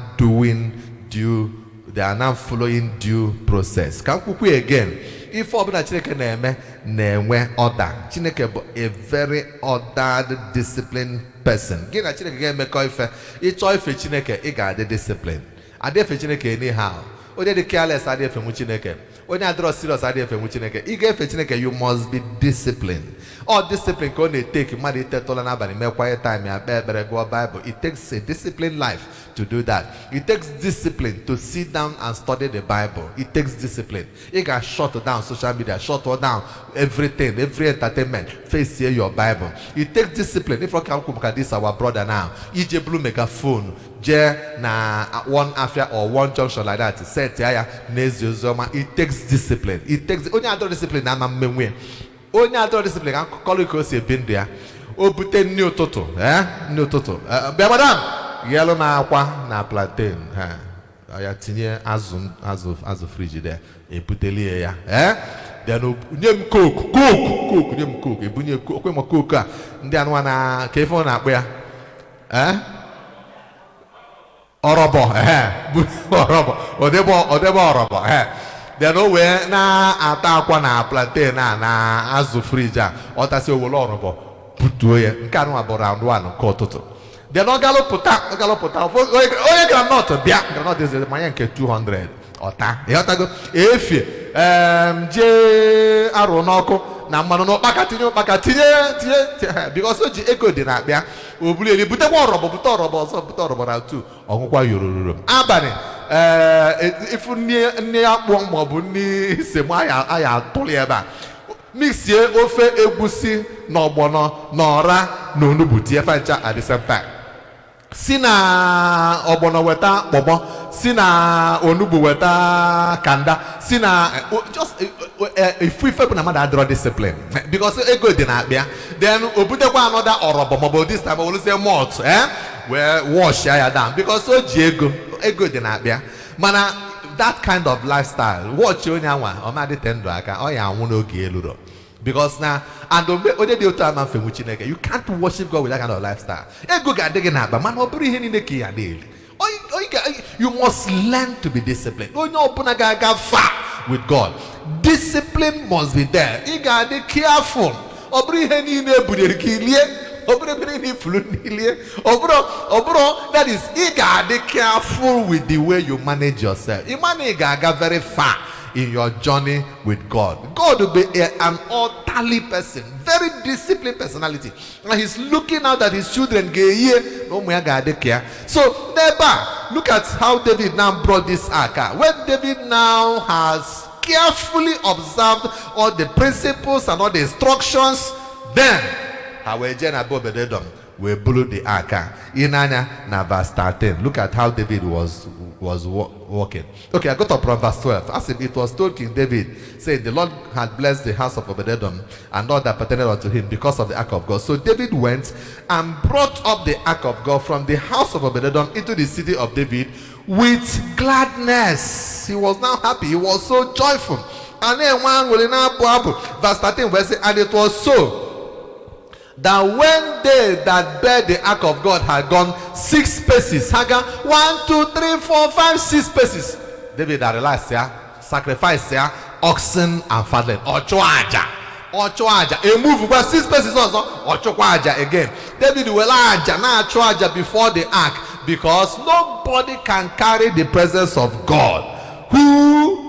Speaker 1: following due process. Can we again? If Chineke na-enwe order, Chineke bụ a very ordered, disciplined person. Gị na Chineke ga-emekọ ife, ịchọ ife Chineke, ị ga-adị discipline. Adị efe Chineke anyhow. Onye dị careless adị efe mu Chineke. Onye adịrọ serious adị efe mu Chineke. Ị ga-efe Chineke, you must be disciplined. All discipline ka ọ na-etake mmadụ itetola n'abalị mekwa time ya kpee ekpere gụọ Bible. It takes a disciplined life to do that. It takes discipline to sit down and study the Bible. It takes discipline. You can shut down social media, shut down everything, every entertainment. Face here your Bible. It takes discipline. If you can look at this, our brother now, EJ Blue megaphone, J na one affair or one junction like that. Set ya it takes discipline. It takes only other discipline. Onye atọ discipline ka kọlụ ka o si ebi ndụ ya o bute nni ụtụtụ nni ụtụtụ bịa madam yelụ na akwa na plantain ya tinye azụ friji de ebutelie ya then nye m coke nye m coke ebunye okwe m coke a ndị anụwa na ka ife ọ na-akpụ ya ọrọbọ odebe ọrọbọ then we na-ata akwa na plantain na azụ friji a ọ tasị owere ọrọbọ butuo ya nke anụ abụrụ round 1 nke ụtụtụ then ọ galụpụta onye granọt bịa granọt eze manya nke 200 ọta ịghọtago efie jee arụ n'ọkụ na mmanụ n'ụkpaka tinye because o ji ego dị na-akpịa o bulieli butekwa ọrọbọ bute ọrọbọ ọzọ bute ọrọbọ na 2 ọṅụkwa yorororo abalị ifu nne ya kpụọ maọbụ nne semo aya atụli ebe a mixie ofe egwusi na ọgbọnọ na ọra na onugbu tie fancha at the same time. Si na ọgbọnọ weta kpọgbọ, si na onugbu weta kanda, si na just ife bụ na mmadụ adịrọ discipline because ego dị na-akpịa. Then obutekwa another ọrọbọ maọbụ this time olu say malt wee wash ya down because o ji ego dị na-akpịa. Mana that kind of lifestyle watch onye anwa ọmadịte ndụ aka ọ ya anwụ n'oge eluro because na and onye dị otu ama mfe Chineke, you can't worship God with that kind of lifestyle. Ego ga-adị gị n'akpa mana ọ bụrụ ihe niile ka ya na-eli. You must learn to be disciplined. Far with God. Discipline must be there. You gotta be careful. That is, you gotta be careful with the way you manage yourself. You gotta very far in your journey with God. God will be an orderly person, very disciplined personality, and He's looking out that His children get here. No more gotta care. So never look at how David now brought this ark. When David now has carefully observed all the principles and all the instructions, then we blew the ark. Inanya na verse 13. Look at how David was walking. Okay, I got up from verse 12. As it was told King David, saying, the Lord had blessed the house of Obed-Edom and all that pertained unto him because of the ark of God. So David went and brought up the ark of God from the house of Obed-Edom into the city of David with gladness. He was now happy. He was so joyful. And then verse 13, and it was so that when they that bear the ark of God had gone 6 paces, 1, 2, 3, 4, 5, 6 paces, David had realized sacrifice oxen and fatling. Ochoaja. A move was 6 paces also. Ochoaja again. David will now choaja before the ark, because nobody can carry the presence of God who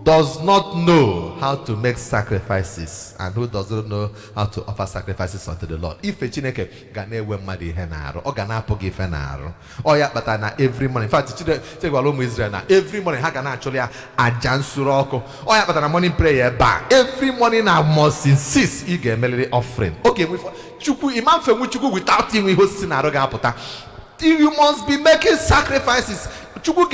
Speaker 1: does not know how to make sacrifices and who does not know how to offer sacrifices unto the Lord. If a chineke gana ewe mmadụ ihe na-arụ, ọ ga na-apụ ife na-arụ. Ọ ya kpatara na every morning, in fact, chineke gwara ụmụ Israel na every morning ha ga na-achụli ya aja nsure ọkụ. Ọ ya kpatara na morning prayer ba. Every morning I must insist ị ga-emeliri offering. Okay, Chukwu imam fenwu Chukwu without inwe ihe osisi na-arụ ga-apụta. You must be making sacrifices. Then God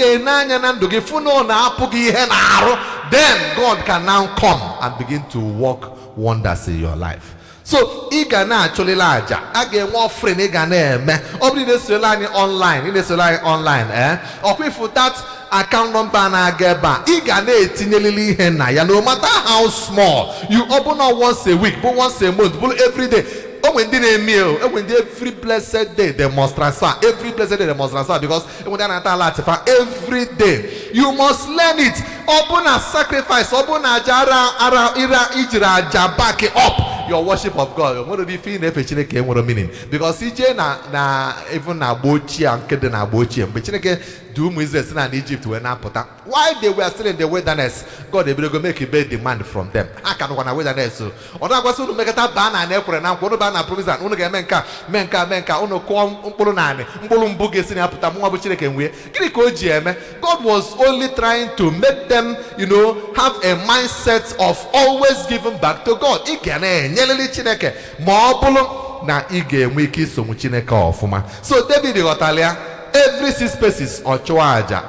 Speaker 1: can now come and begin to work wonders in your life. So, actually larger. Again, more friend online. Or if that account number na geba, no matter how small, you open up once a week, but once a month, but every day. When they meal, when every blessed day they must transfer. Every blessed day they must transfer, because every day you must learn it. Open a sacrifice, open a jara back it up your worship of God. You're going to be feeling if it's meaning, because CJ na even na bochi and kede na bochi, but chineke do Moses in Egypt when apota. While they were still in the wilderness, God they will make a big demand from them. I can't go on a wilderness. So, or I was to make a ban and airport and go to ban and promise and uno menka uno com umpolonane umpolumbuges in apota muabucheke we. God was only trying to make them, have a mindset of always giving back to God. So David Gotalia, every 6 paces or choaja,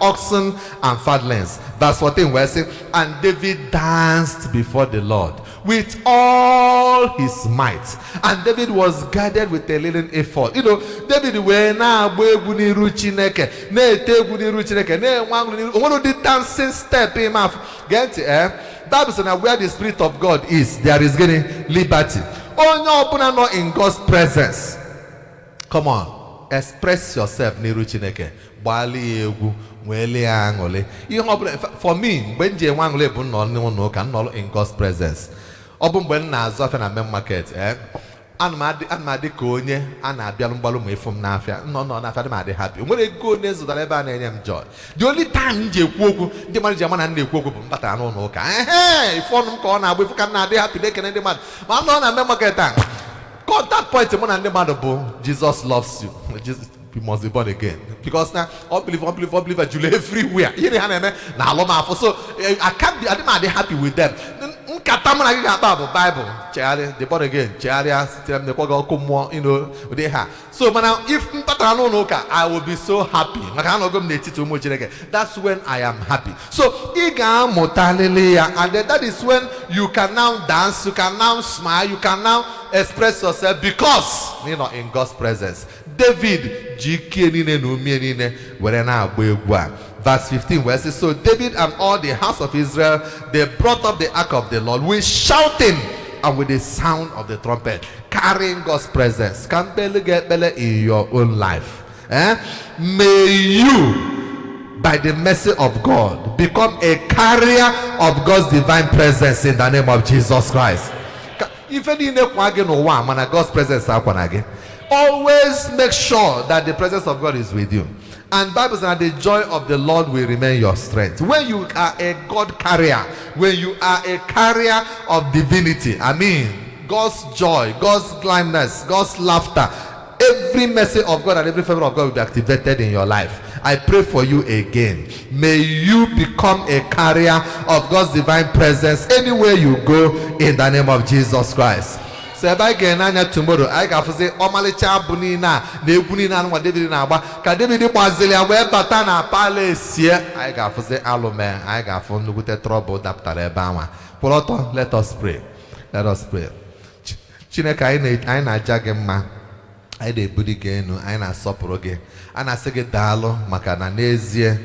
Speaker 1: oxen and fatlings. That's what they were saying. And David danced before the Lord with all his might. And David was guided with a little effort. David were now one of the dancing step in my get Bible says that where the Spirit of God is, there is getting liberty. Not in God's presence. Come on, express yourself. For me, when you want to in God's presence, when na market, and my konye and I be from Nafia. No, happy. When they go next to the Lebanon and enjoy. The only time you walk, the Marijaman and they walk, but I don't know. Hey, phone corner, we can be happy, they can end the man. I'm not a market time. God, that point, Jesus loves you. You must be born again. Because now, unbeliever, Julie everywhere. So I can't be happy with them. Bible, they born again. So now, if I will be so happy. That's when I am happy. So and that is when you can now dance, you can now smile, you can now express yourself, because in God's presence. David, verse 15, where it says, so David and all the house of Israel, they brought up the ark of the Lord with shouting and with the sound of the trumpet, carrying God's presence. Can barely get better in your own life. May you, by the mercy of God, become a carrier of God's divine presence in the name of Jesus Christ. God's presence, always make sure that the presence of God is with you. And Bible says that the joy of the Lord will remain your strength. When you are a God carrier, when you are a carrier of divinity, I mean God's joy, God's gladness, God's laughter, every mercy of God and every favor of God will be activated in your life. I pray for you again. May you become a carrier of God's divine presence anywhere you go in the name of Jesus Christ. So if I get tomorrow, I can say, Omalicha Bunina, the Bunina, what David Naba, Kademi Bazilia, where Batana Palace here. I can say, Alome, I can phone with a trouble, Dr. Ebama. Poloto, let us pray. Let us pray. Chineka, I na Jagema. I de budigenu, I na soporoge, and I say dalo, makana nezie.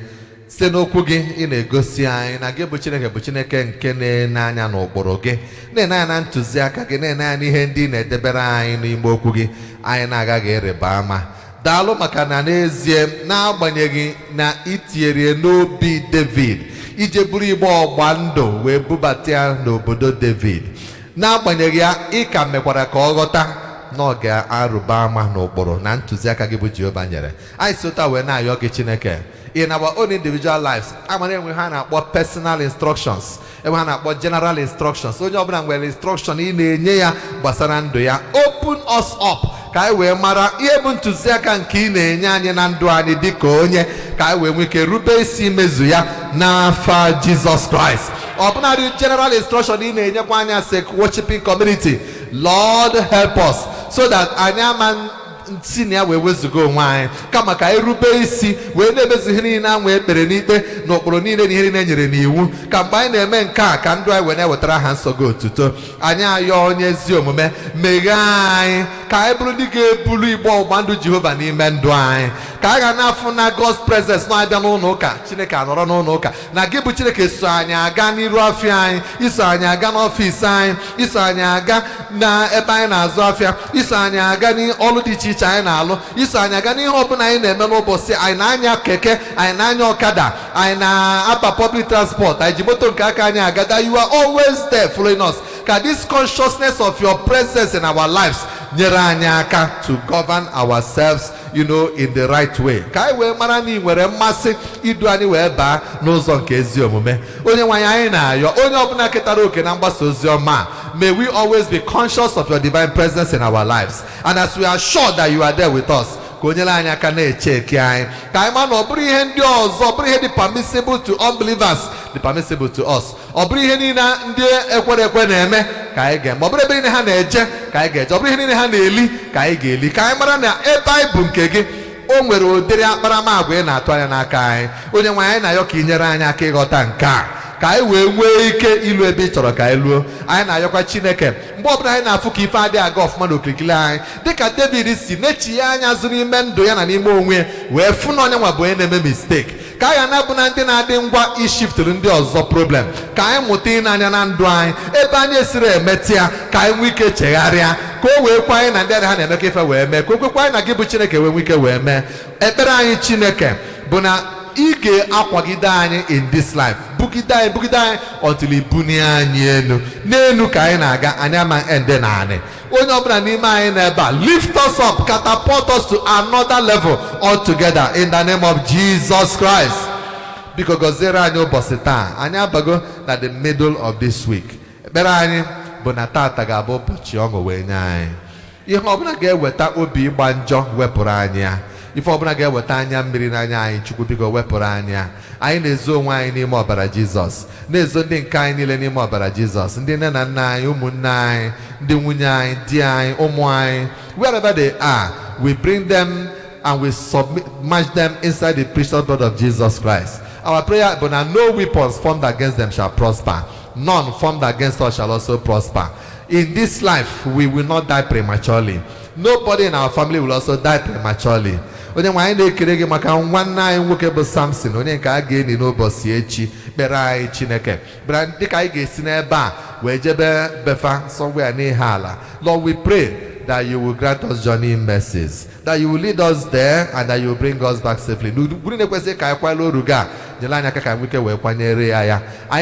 Speaker 1: Seno kugi in a gosia, and I get buchineke kene nanya no boroge. Then I am enthusiastic again, and I hendi ne debera in Imokugi, I nagage rebama. Dalo makana nezie, na banyegi na itiere no be David. Ijeburi bo bando, we bubatia no bodo David. Na banyegia ika mekwara kogota. No ga arubama no boro na ntụziaka gị bụ Jehova nyere anyị sota we na ayo gị Chineke in our own individual lives. Amana enwe ha na-akpọ personal instructions, enwe ha na-akpọ general instructions. Onye ọbụla nwere instruction ị na-enye ya gbasara ndụ ya. Open us up ka anyị wee mara ihe bụ ntụziaka nke ị na-enye anyị na ndụ anyị dịka onye, ka anyị wee nwee ike rube isi mezu ya n'afa Jesus Christ. Ọbụna dị general instruction ị na-enyekwa anyị as a worshiping community. Lord, help us so that anyị senior we wezugo onwe kama ka irube isi we na-emezu ihe niile anwe ekpere n'ikpe n'okporo niile na ihe na-enyere n'iwu ka mgbe anyị na-eme nke a ka ndụ anyị wee na-ewetara ha nsogbu otuto anyị ayọ onye ezi omume meghe anyị ka anyị bụrụ ndị ga-ebulu igbe ọgbụgba ndụ Jehova n'ime ndụ anyị ka anyị ga na-afụ na God's presence na-abịa n'ụlọ ụka Chineke anọrọ n'ụlọ ụka na gị bụ Chineke so anyị aga n'iru afịa anyị, iso anyị aga n'ọfịs anyị, iso anyị aga na ebe anyị na-azụ afịa, iso anyị aga n'ọlụ dị iche iche anyị na-alụ, iso anyị aga n'ihe ọbụla anyị na-eme n'ụbọchị. Anyị na-anya keke, anyị na-anya ọkada, anyị na-aba public transport, anyị ji moto nke aka anyị agada. You are always there following us. Ka this consciousness of your presence in our lives nyere anyị aka to govern ourselves, you know, in the right way. Ka anyị wee mara na ị nwere mmasị idu anyị wee baa n'ụzọ nke ezi omume. Onye nwe anyị na-ayọ onye ọbụla ketara oke na mgbasa ozi ọma, may we always be conscious of your divine presence in our lives, and as we are sure that you are there with us, ka onyere anyị aka na-echeki anyị ka anyị ma na ọ bụrụ ihe ndị ọzọ, ọ bụrụ ihe dị permissible to unbelievers, dị permissible to us. Ọ bụrụ ihe niile ndị ekwere ekwe na-eme ka anyị ga-eme, ọ bụrụ ebe niile ha na-eje ka anyị ga-eje, ọ bụrụ ihe niile ha na-eli ka anyị ga-eli, ka anyị mara na ebe anyị bụ nke gị o nwere ụdịrị akparamagwa ị na-atụ anya n'aka anyị. Onye nwe anyị na-ayọ ka ị nyere anyị aka ịghọta nke a ka anyị wee nwee ike ilu ebe ị chọrọ ka anyị luo. Anyị na-ayọkwa Chineke mgbe ọbụla anyị na-afụ ka ife adịghị aga ọfụma n'okirikiri anyị, dịka David si na-echigha anya azụ n'ime ndụ ya na n'ime onwe ya wee fụ na onye nwa bụ onye na-eme mistake. Ka anyị na-abụ na ndị na-adị ngwa ishiftụrụ ndị ọzọ problem, ka anyị mụta ịnanya na ndụ anyị ebe anyị esiri emeti ya, ka anyị nwee ike chegharịa, ka o wee kwa anyị na ndị ha na-eme ka ife wee mee, ka o kwekwa anyị na gị bụ Chineke wee nwee ike wee mee. Ekpere anyị Chineke bụ na ị ga-akwagide anyị in this life, bugide anyị until ibunie anyị elu n'elu ka anyị na-aga, anyị ama ende naanị. Onye ọbụla n'ime anyị n'ebe a, lift us up, catapult us to another level altogether in the name of Jesus Christ. Biko gọziere anyị ụbọchị taa, anyị abago na the middle of this week. Ekpere anyị bụ na tata ga-abụ ụbọchị ọṅụ wee nye anyị. Ihe ọbụla ga-eweta obi ịgba njọ wepụrụ anyị ya, ife ọbụla ga-eweta anya mmiri n'anya anyị, Chukwu biko wepụrụ anya. Anyị na-ezo onwe anyị n'ime ọbara Jizọs, na-ezo ndị nke anyị niile n'ime ọbara Jizọs, ndị nne na nna anyị, ụmụnne anyị, ndị nwunye anyị, di anyị, ụmụ anyị, wherever they are, we bring them and we submerge them inside the precious blood of Jesus Christ. Our prayer is that no weapons formed against them shall prosper, none formed against us shall also prosper. In this life we will not die prematurely. Nobody in our family will also die prematurely. Onye nwe anyị na-ekele gị maka nwanne anyị nwoke bụ Samson, onye nke a ga-eni n'ụbọchị echi. Kpere anyị Chineke bịara dịka anyị ga-esi n'ebe a wee jebe befa somewhere n'ihe ala. Lord, we pray that you will grant us journeying mercies, that you will lead us there, and that you will bring us back safely. I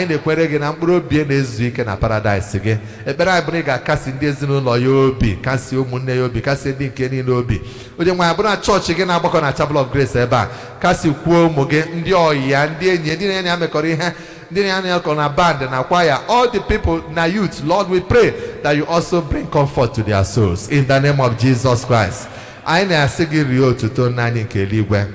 Speaker 1: in the Quereg and Ambro na paradise again. A better bring a casting Desino Loyobi, Cassio Muneobi, Cassidin Kenny Nobi. With my Abuna church again, I walk on a table of grace eba. Cassio Quo Mogen, Dio, Yan, Didn't Amecori, didn't on a band and acquire all the people, na youth. Lord, we pray that you also bring comfort to their souls. In the name of Jesus Christ. I na sigi rio to turn 9 in Keligwe.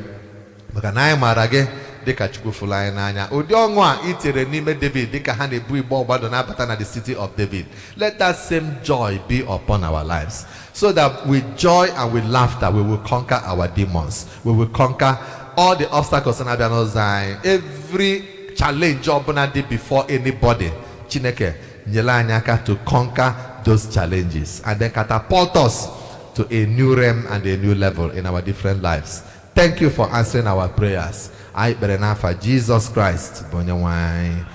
Speaker 1: But I marage. Deka chukufula n'anya odi onwa itere n'ime David deka ha na-ebu igbo ọgbado na-abata na the city of David. Let that same joy be upon our lives, so that with joy and with laughter we will conquer our demons. We will conquer all the obstacles in our lives. Every challenge ọbụla dị before anybody, Chineke nyere anyị aka to conquer those challenges and then catapult us to a new realm and a new level in our different lives. Thank you for answering our prayers. I pray now for Jesus Christ. Amen.